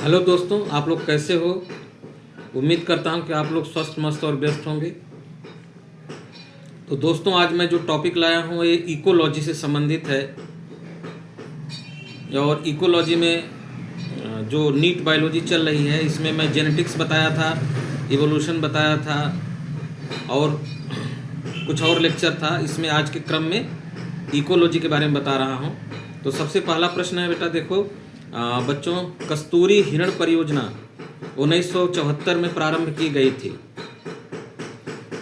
Hello दोस्तों, आप लोग कैसे हो। उम्मीद करता हूं कि आप लोग स्वस्थ मस्त और व्यस्त होंगे। तो दोस्तों, आज मैं जो टॉपिक लाया हूं ये इकोलॉजी से संबंधित है। और इकोलॉजी में जो नीट बायोलॉजी चल रही है, इसमें मैं जेनेटिक्स बताया था, इवोल्यूशन बताया था और कुछ और लेक्चर था। इसमें आज के क्रम में इकोलॉजी के बारे में बता रहा हूं। तो सबसे पहला प्रश्न है बेटा, देखो बच्चों, कस्तूरी हिरण परियोजना 1974 में प्रारंभ की गई थी।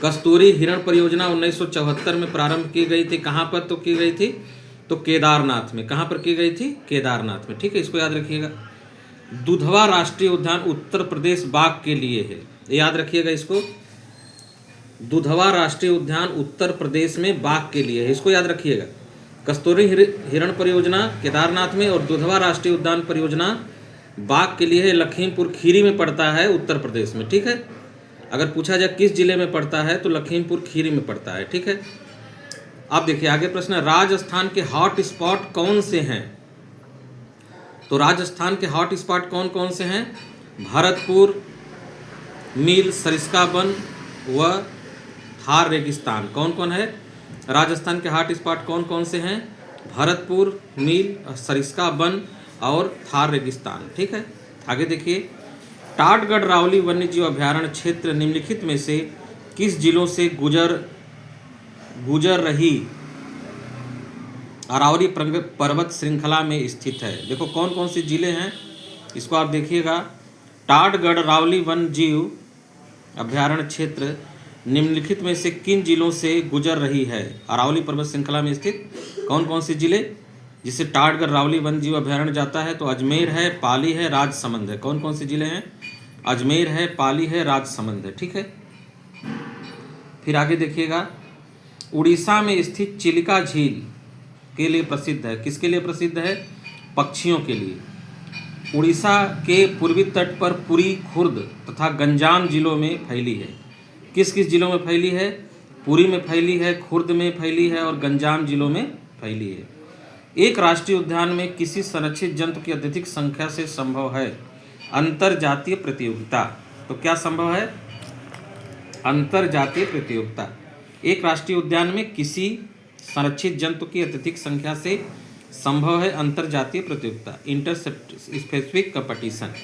कस्तूरी हिरण परियोजना 1974 में प्रारंभ की गई थी। कहाँ पर तो की गई थी? तो केदारनाथ में। कहाँ पर की गई थी? केदारनाथ में। ठीक है, इसको याद रखिएगा। दुधवा राष्ट्रीय उद्यान उत्तर प्रदेश बाघ के लिए है, याद रखिएगा इसको। दुधवा राष्ट्रीय उद्यान उत्तर प्रदेश में बाघ के लिए है, इसको याद रखिएगा। कस्तूरी हिरण परियोजना केदारनाथ में और दुधवा राष्ट्रीय उद्यान परियोजना बाघ के लिए है। लखीमपुर खीरी में पड़ता है, उत्तर प्रदेश में। ठीक है, अगर पूछा जाए किस जिले में पड़ता है तो लखीमपुर खीरी में पड़ता है। ठीक है, आप देखिए आगे प्रश्न है, राजस्थान के हॉट स्पॉट कौन से हैं? तो राजस्थान के हॉट स्पॉट कौन कौन से हैं? भरतपुर, मील, सरिस्का वन व थार रेगिस्तान। कौन कौन है? राजस्थान के हॉट स्पॉट कौन कौन से हैं? भरतपुर, मील, सरिस्का वन और थार रेगिस्तान। ठीक है, आगे देखिए, टाटगढ़ रावली वन्यजीव अभयारण्य क्षेत्र निम्नलिखित में से किस जिलों से गुजर रही अरावली पर्वत श्रृंखला में स्थित है? देखो कौन कौन से जिले हैं, इसको आप देखिएगा। टाटगढ़ रावली वन्यजीव अभयारण्य क्षेत्र निम्नलिखित में से किन जिलों से गुजर रही है? अरावली पर्वत श्रृंखला में स्थित कौन कौन से जिले जिसे टाटगढ़ रावली वन्यजीव अभयारण्य जाता है? तो अजमेर है, पाली है, राजसमंद है। कौन कौन से जिले हैं? अजमेर है, पाली है, राजसमंद है। ठीक है, फिर आगे देखिएगा, उड़ीसा में स्थित चिलिका झील के लिए प्रसिद्ध है। किसके लिए प्रसिद्ध है? पक्षियों के लिए। उड़ीसा के पूर्वी तट पर पुरी, खुर्द तथा गंजाम जिलों में फैली है। किस किस जिलों में फैली है? पुरी में फैली है, खुर्द में फैली है और गंजाम जिलों में फैली है। एक राष्ट्रीय उद्यान में किसी संरक्षित जंतु की अत्यधिक संख्या से संभव है अंतर जातीय प्रतियोगिता। तो क्या संभव है? अंतर जातीय प्रतियोगिता। एक राष्ट्रीय उद्यान में किसी संरक्षित जंतु की अत्यधिक संख्या से संभव है अंतर जातीय प्रतियोगिता, inter specific competition,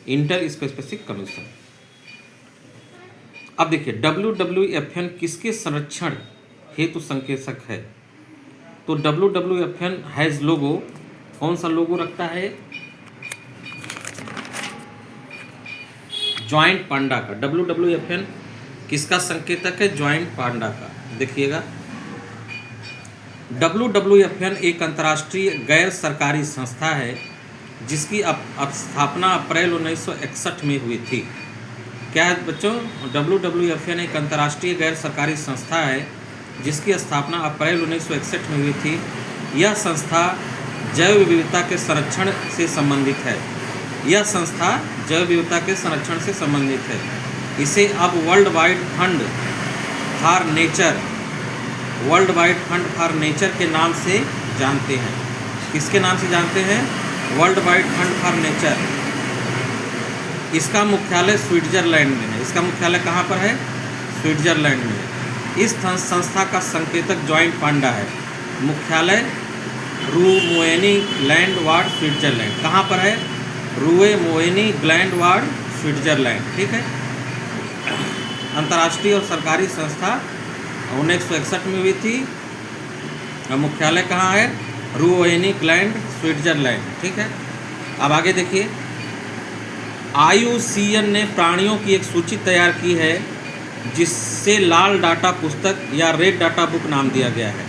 inter specific commission. अब देखिए, WWFN किसके संरक्षण हेतु संकेतक है? तो WWFN हैज लोगो, कौन सा लोगो रखता है? ज्वाइंट पांडा का। WWFN किसका संकेतक है? ज्वाइंट पांडा का। देखिएगा, WWFN एक अंतर्राष्ट्रीय गैर सरकारी संस्था है जिसकी स्थापना अप्रैल 1961 में हुई थी। क्या है बच्चों? WWFN एक अंतर्राष्ट्रीय गैर सरकारी संस्था है जिसकी स्थापना अप्रैल 1961 में हुई थी। यह संस्था जैव विविधता के संरक्षण से संबंधित है। यह संस्था जैव विविधता के संरक्षण से संबंधित है। इसे अब world wide fund for nature के नाम से जानते हैं। किसके नाम से जानते हैं? World wide fund for nature. इसका मुख्यालय स्विट्जरलैंड में है। इसका मुख्यालय कहाँ पर है? स्विट्जरलैंड में है। इस संस्था का संकेतक ज्वाइंट पांडा है। मुख्यालय रूवेनी ग्लैंडवार्ड, स्विट्जरलैंड। कहाँ पर है? रूवेनी ग्लैंडवार्ड, स्विट्जरलैंड। ठीक है, अंतर्राष्ट्रीय और सरकारी संस्था 1961 में हुई थी। मुख्यालय कहाँ है? रूवेनी ग्लैंड, स्विट्जरलैंड। ठीक है, अब आगे देखिए, IUCN ने प्राणियों की एक सूची तैयार की है जिससे लाल डाटा पुस्तक या रेड डाटा बुक नाम दिया गया है।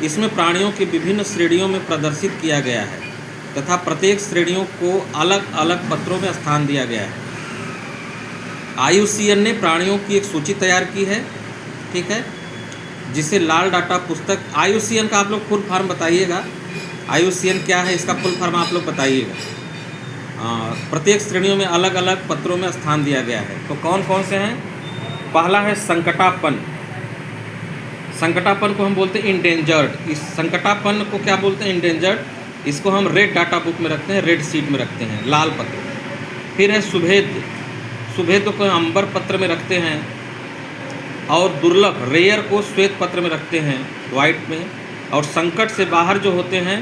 इसमें प्राणियों की विभिन्न श्रेणियों में प्रदर्शित किया गया है तथा प्रत्येक श्रेणियों को अलग अलग पत्रों में स्थान दिया गया है। IUCN ने प्राणियों की एक सूची तैयार की है, ठीक है, जिसे लाल डाटा पुस्तक। IUCN का आप लोग फुल फॉर्म बताइएगा। IUCN क्या है, इसका फुल फॉर्म आप लोग बताइएगा। प्रत्येक श्रेणियों में अलग अलग पत्रों में स्थान दिया गया है। तो कौन कौन से हैं? पहला है संकटापन। संकटापन को हम बोलते हैं इंडेंजर्ड। इस संकटापन को क्या बोलते हैं? इंडेंजर्ड। इसको हम रेड डाटा बुक में रखते हैं, रेड सीट में रखते हैं, लाल पत्र। फिर है सुभेद। सुभेद को अंबर पत्र में रखते हैं, और दुर्लभ रेयर को श्वेत पत्र में रखते हैं, वाइट में। और संकट से बाहर जो होते हैं,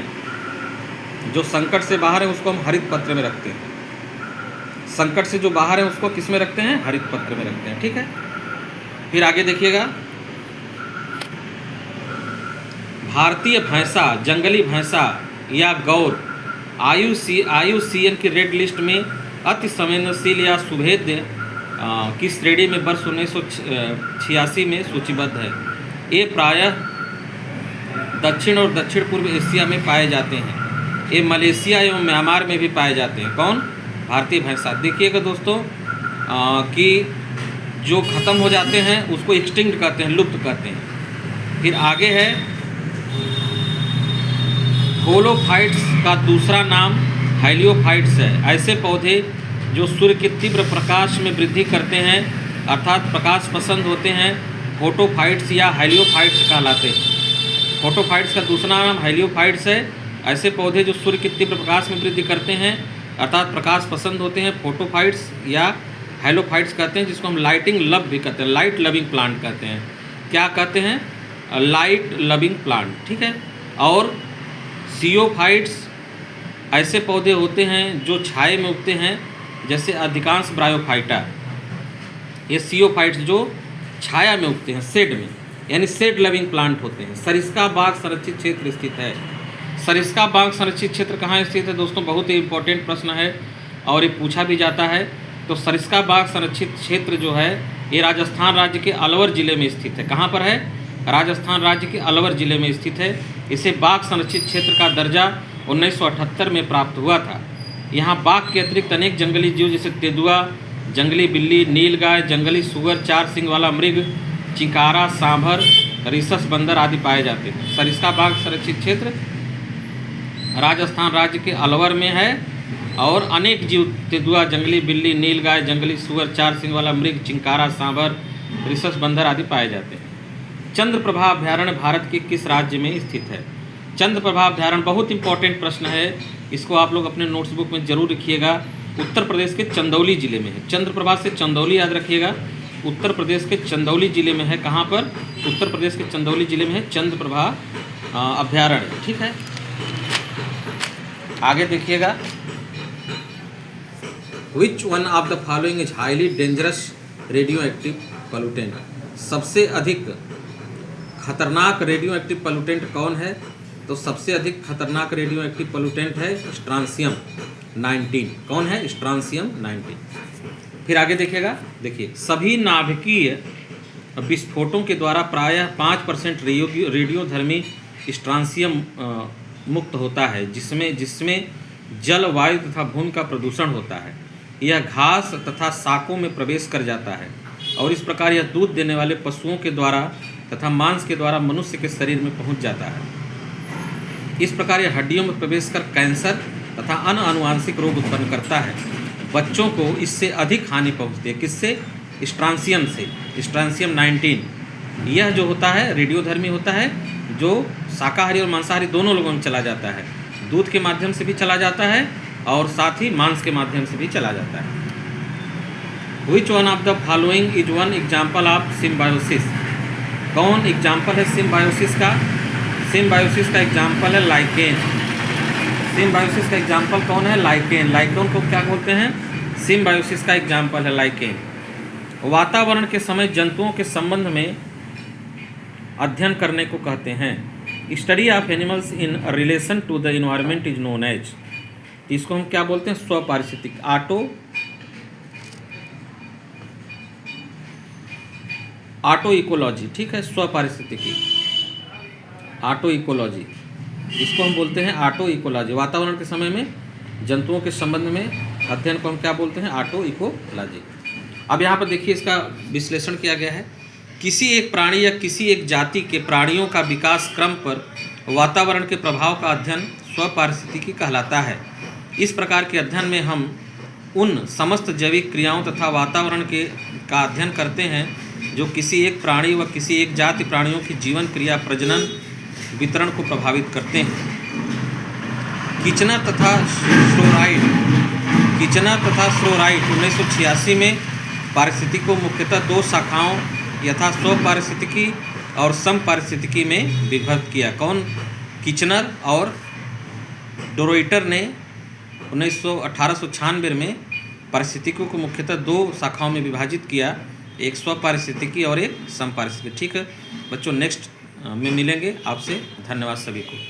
जो संकट से बाहर है उसको हम हरित पत्र में रखते हैं। संकट से जो बाहर है उसको किस में रखते हैं? हरित पत्र में रखते हैं, ठीक है। फिर आगे देखिएगा, भारतीय भैंसा, जंगली भैंसा या गौर IUCN की रेड लिस्ट में अति संवेदनशील या सुभेद की श्रेणी में वर्ष 1986 में सूचीबद्ध है। ये प्रायः दक्षिण और दक्षिण पूर्व एशिया में पाए जाते हैं। ये मलेशिया एवं म्यांमार में भी पाए जाते हैं। कौन? भारतीय भैंसा। देखिएगा दोस्तों कि जो ख़त्म हो जाते हैं उसको एक्सटिंक्ट कहते हैं, लुप्त कहते हैं। फिर आगे है होलोफाइट्स का दूसरा नाम हेलियोफाइट्स है। ऐसे पौधे जो सूर्य के तीव्र प्रकाश में वृद्धि करते हैं अर्थात प्रकाश पसंद होते हैं, फोटोफाइट्स या हेलियोफाइट्स कहलाते हैं। फोटोफाइट्स का दूसरा नाम हेलियोफाइट्स है। ऐसे पौधे जो सूर्य के तीव्र प्रकाश में वृद्धि करते हैं अर्थात प्रकाश पसंद होते हैं, फोटोफाइट्स या हेलोफाइट्स कहते हैं, जिसको हम लाइटिंग लव भी कहते हैं, लाइट लविंग प्लांट कहते हैं। क्या कहते हैं? लाइट लविंग प्लांट, ठीक है। और सियोफाइट्स ऐसे पौधे होते हैं जो छाए में उगते हैं, जैसे अधिकांश ब्रायोफाइटा। ये सियोफाइट्स जो छाया में उगते हैं, शेड में, यानी शेड लविंग प्लांट होते हैं। सरिस्का बाग संरक्षित क्षेत्र स्थित है। सरिस्का बाग संरक्षित क्षेत्र कहाँ स्थित है दोस्तों? बहुत ही इंपॉर्टेंट प्रश्न है और ये पूछा भी जाता है। तो सरिस्का बाग संरक्षित क्षेत्र जो है ये राजस्थान राज्य के अलवर ज़िले में स्थित है। कहाँ पर है? राजस्थान राज्य के अलवर ज़िले में स्थित है। इसे बाघ संरक्षित क्षेत्र का दर्जा 1978 में प्राप्त हुआ था। यहाँ बाघ के अतिरिक्त अनेक जंगली जीव जैसे तेंदुआ, जंगली बिल्ली, नीलगाय, जंगली सुअर, 4 सींग वाला मृग, चिंकारा, सांभर, रिसस बंदर आदि पाए जाते हैं। सरिस्का बाघ संरक्षित क्षेत्र राजस्थान राज्य के अलवर में है और अनेक जीव तेंदुआ, जंगली बिल्ली, नीलगाय, जंगली सुअर, 4 सींग वाला मृग, चिंकारा, सांभर, रिसस बंदर आदि पाए जाते हैं। चंद्रप्रभा अभ्यारण्य भारत के किस राज्य में स्थित है? चंद्रप्रभा अभ्यारण्य बहुत इंपॉर्टेंट प्रश्न है, इसको आप लोग अपने नोट्स बुक में जरूर लिखिएगा। उत्तर प्रदेश के चंदौली जिले में है। चंद्रप्रभा से चंदौली याद रखिएगा, उत्तर प्रदेश के चंदौली जिले में है। कहाँ पर? उत्तर प्रदेश के चंदौली जिले में है चंद्रप्रभा अभ्यारण्य, ठीक है। आगे देखिएगा, which one of the following is highly dangerous radio active pollutant? सबसे अधिक खतरनाक रेडियो एक्टिव पोल्यूटेंट कौन है? तो सबसे अधिक खतरनाक रेडियो एक्टिव पोल्यूटेंट है स्ट्रांसियम 19। कौन है? स्ट्रांसियम 19। फिर आगे देखिएगा, देखिए सभी नाभिकीय विस्फोटों के द्वारा प्रायः 5% रेडियोधर्मी स्ट्रांसियम मुक्त होता है, जिसमें जल, वायु तथा भूमि का प्रदूषण होता है। यह घास तथा शाकों में प्रवेश कर जाता है और इस प्रकार यह दूध देने वाले पशुओं के द्वारा तथा मांस के द्वारा मनुष्य के शरीर में पहुंच जाता है। इस प्रकार यह हड्डियों में प्रवेश कर कैंसर तथा अन्य आनुवांशिक रोग उत्पन्न करता है। बच्चों को इससे अधिक हानि पहुंचती है। किससे? स्ट्रांसियम से, स्ट्रांसियम 19। यह जो होता है रेडियोधर्मी होता है, जो शाकाहारी और मांसाहारी दोनों लोगों में चला जाता है। दूध के माध्यम से भी चला जाता है और साथ ही मांस के माध्यम से भी चला जाता है। Which one of the following is one example of symbiosis? कौन एग्जाम्पल है सिम्बायोसिस का? सिम्बायोसिस का एग्जाम्पल है लाइकेन। सिम्बायोसिस का एग्जाम्पल कौन है? लाइकेन। लाइकेन को क्या बोलते हैं? सिम्बायोसिस का एग्जाम्पल है लाइकेन। वातावरण के समय जंतुओं के संबंध में अध्ययन करने को कहते हैं। Study of animals in relation to the environment is known as. इसको हम क्या बोलते हैं? स्वपारिस्थितिक, ऑटो इकोलॉजी, ठीक है। स्वपारिस्थितिकी, ऑटो इकोलॉजी, इसको हम बोलते हैं ऑटो इकोलॉजी। वातावरण के समय में जंतुओं के संबंध में अध्ययन को हम क्या बोलते हैं? Auto ecology. अब यहाँ पर देखिए इसका विश्लेषण किया गया है। किसी एक प्राणी या किसी एक जाति के प्राणियों का विकास क्रम पर वातावरण के प्रभाव का अध्ययन स्वपारिस्थितिकी कहलाता है। इस प्रकार के अध्ययन में हम उन समस्त जैविक क्रियाओं तथा वातावरण का अध्ययन करते हैं जो किसी एक प्राणी व किसी एक जाति प्राणियों की जीवन क्रिया, प्रजनन, वितरण को प्रभावित करते हैं। किचना तथा किचनर तथा श्रोराइट 1986 में पारिस्थितिकी को मुख्यतः दो शाखाओं यथा स्वपारिस्थितिकी और समपारिस्थितिकी में विभक्त किया। कौन? किचनर और डोरोइटर ने 1896 में पारिस्थितिकी को मुख्यतः दो शाखाओं में विभाजित किया, एक स्वपारिस्थितिकी और एक समपारिस्थितिकी। ठीक है बच्चों, नेक्स्ट में मिलेंगे आपसे। धन्यवाद सभी को।